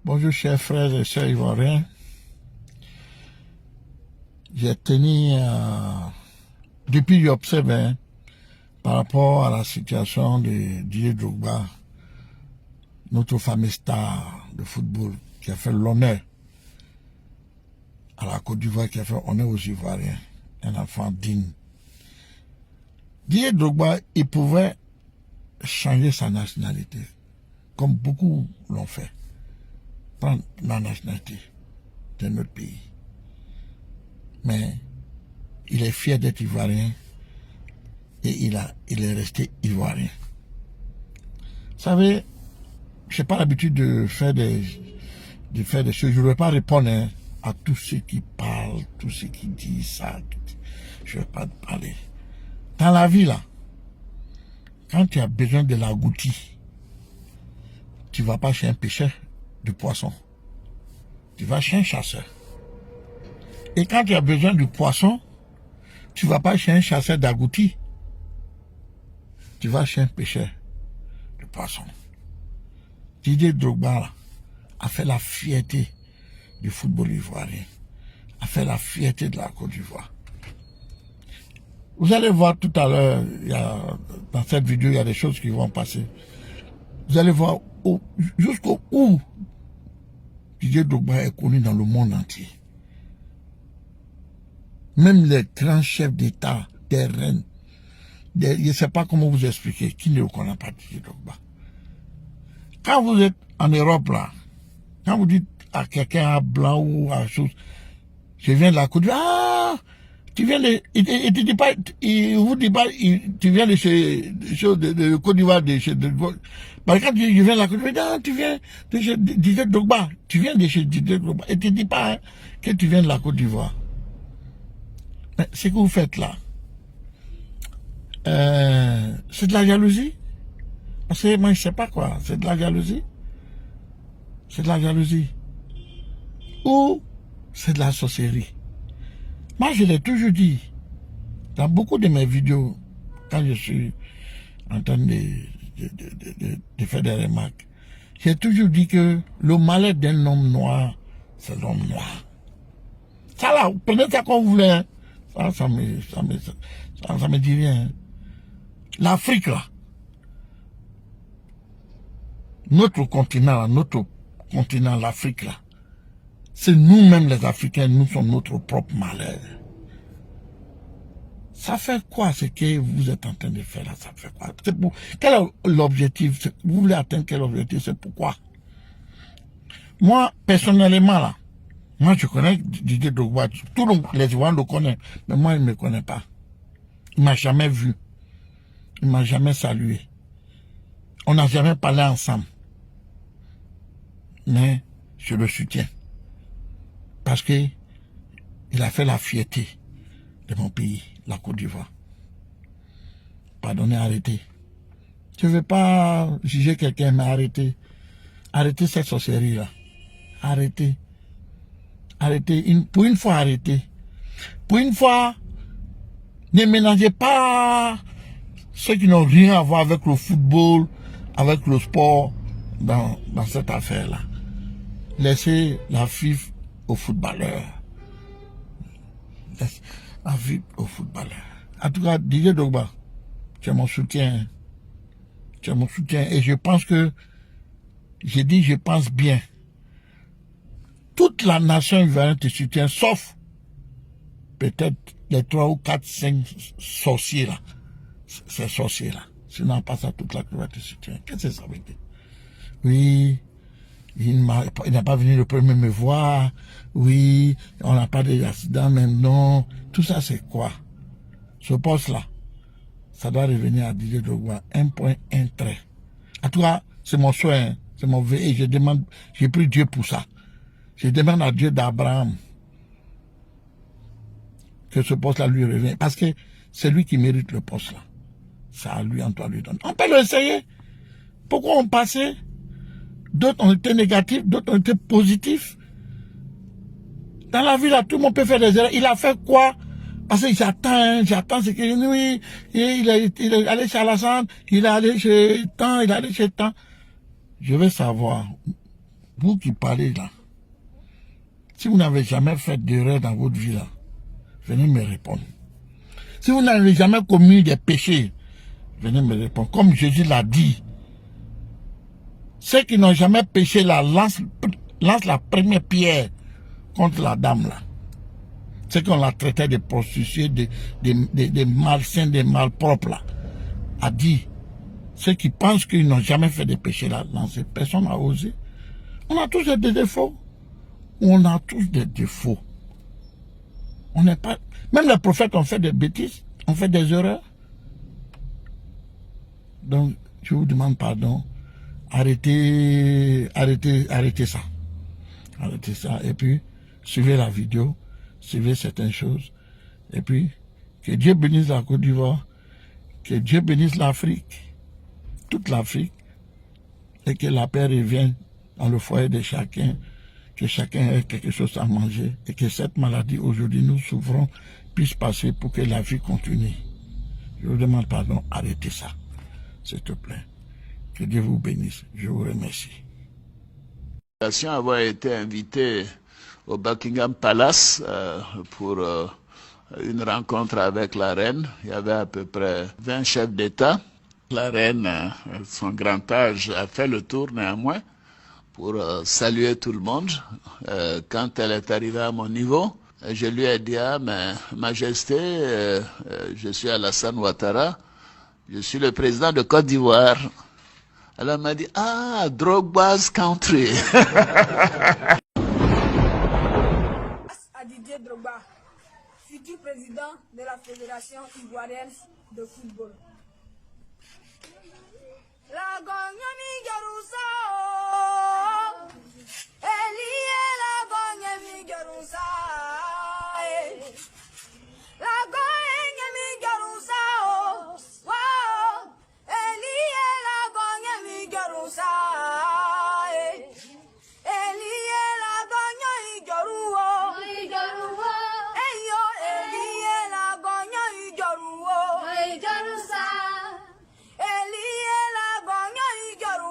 Bonjour chers frères et sœurs ivoiriens. J'ai tenu depuis j'observe par rapport à la situation de Didier Drogba, notre fameux star de football qui a fait l'honneur à la Côte d'Ivoire, qui a fait honneur aux Ivoiriens, un enfant digne. Didier Drogba, il pouvait changer sa nationalité, comme beaucoup l'ont fait. Prendre la nationalité de notre pays. Mais il est fier d'être ivoirien et il est resté ivoirien. Vous savez, je n'ai pas l'habitude de faire des choses. Je ne vais pas répondre à tous ceux qui parlent, tous ceux qui disent ça. Je ne vais pas parler. Dans la vie, là, quand tu as besoin de l'agouti, tu ne vas pas chez un pêcheur de poisson. Tu vas chez un chasseur. Et quand tu as besoin du poisson, tu ne vas pas chez un chasseur d'agouti. Tu vas chez un pêcheur de poisson. Didier Drogba là, a fait la fierté du football ivoirien. A fait la fierté de la Côte d'Ivoire. Vous allez voir tout à l'heure, dans cette vidéo, il y a des choses qui vont passer. Vous allez voir jusqu'au où Didier Drogba est connu dans le monde entier. Même les grands chefs d'État, des reines, je ne sais pas comment vous expliquer, qui ne connaît pas Didier Drogba. Quand vous êtes en Europe, là, quand vous dites à quelqu'un, à blanc ou à chose, je viens de la Côte d'Ivoire, ah, tu viens de, il dit pas, il vous dit pas, tu viens de chez, de Côte d'Ivoire, quand tu dis, je viens de la Côte d'Ivoire, tu viens de chez Didier Drogba, tu viens de chez Didier Drogba, et tu ne dis pas que tu viens de la Côte d'Ivoire. Mais ce que vous faites là, c'est de la jalousie. Parce que moi je ne sais pas quoi, c'est de la jalousie. C'est de la jalousie. Ou c'est de la sorcellerie. Moi je l'ai toujours dit, dans beaucoup de mes vidéos, quand je suis en train de faire des remarques, j'ai toujours dit que le malheur d'un homme noir, c'est l'homme noir. Ça là, prenez ça comme vous voulez. Hein. Ça me dit rien. L'Afrique là, notre continent, l'Afrique là, c'est nous-mêmes les Africains, nous sommes notre propre malheur. Ça fait quoi ce que vous êtes en train de faire là? Ça fait quoi? Quel est l'objectif? Vous voulez atteindre quel objectif? C'est pourquoi? Moi, personnellement là, moi je connais Didier Drogba, tous les Ivoiriens le connaissent, mais moi il ne me connaît pas. Il ne m'a jamais vu. Il ne m'a jamais salué. On n'a jamais parlé ensemble. Mais je le soutiens. Parce que il a fait la fierté de mon pays, la Côte d'Ivoire. Pardonnez, arrêtez. Je ne veux pas juger quelqu'un, mais arrêtez. Arrêtez cette sorcellerie-là. Arrêtez. Arrêtez. Pour une fois, arrêtez. Pour une fois, ne ménagez pas ceux qui n'ont rien à voir avec le football, avec le sport, dans cette affaire-là. Laissez la FIFA aux footballeurs. Laissez la FIFA aux footballeurs. En tout cas, Didier Drogba, tu as mon soutien. Tu as mon soutien. Et je pense que, j'ai dit, je pense bien. Toute la nation ivoirienne te soutient, sauf peut-être les 3 ou 4, 5 sorciers là. Ces sorciers là. Sinon, pas ça, toute la Côte te soutient. Qu'est-ce que ça veut dire? Oui, il n'a pas venu le premier me voir. Oui, on n'a pas d'accident maintenant. Tout ça, c'est quoi? Ce poste-là, ça doit revenir à Didier Drogba. 1 point, 1 trait. En tout cas, c'est mon souhait, hein, c'est mon vœu. Et je demande, j'ai pris Dieu pour ça. Je demande à Dieu d'Abraham que ce poste-là lui revienne. Parce que c'est lui qui mérite le poste-là. C'est à lui, on doit lui donner. On peut l'essayer. Pourquoi on passait? D'autres ont été négatifs, d'autres ont été positifs. Dans la vie, là, tout le monde peut faire des erreurs. Il a fait quoi? Parce que j'attends ce que oui, il est allé chez Alassane, il est allé chez tant, il est allé chez tant. Je veux savoir, vous qui parlez là, si vous n'avez jamais fait d'erreur dans votre vie là, venez me répondre. Si vous n'avez jamais commis des péchés, venez me répondre. Comme Jésus l'a dit, ceux qui n'ont jamais péché là, lance la première pierre contre la dame là. Ceux qu'on l'a traité de prostituées, des malsains, des malpropres là, a dit, ceux qui pensent qu'ils n'ont jamais fait de péché là, lancer, personne n'a osé. On a tous des défauts. On a tous des défauts. On n'est pas... Même les prophètes ont fait des bêtises, ont fait des erreurs. Donc, je vous demande pardon. Arrêtez ça. Arrêtez ça. Et puis, suivez la vidéo, suivez certaines choses. Et puis, que Dieu bénisse la Côte d'Ivoire, que Dieu bénisse l'Afrique, toute l'Afrique, et que la paix revienne dans le foyer de chacun, que chacun ait quelque chose à manger, et que cette maladie aujourd'hui nous souffrons puisse passer pour que la vie continue. Je vous demande pardon, arrêtez ça, s'il te plaît. Que Dieu vous bénisse. Je vous remercie. Avoir été invité au Buckingham Palace pour une rencontre avec la reine. Il y avait à peu près 20 chefs d'État. La reine, son grand âge, a fait le tour néanmoins pour saluer tout le monde. Quand elle est arrivée à mon niveau, je lui ai dit, ah, mais Majesté, je suis Alassane Ouattara, je suis le président de Côte d'Ivoire. Elle m'a dit, ah, Drogba's country. À Didier Drogba, futur président de la Fédération ivoirienne de football. La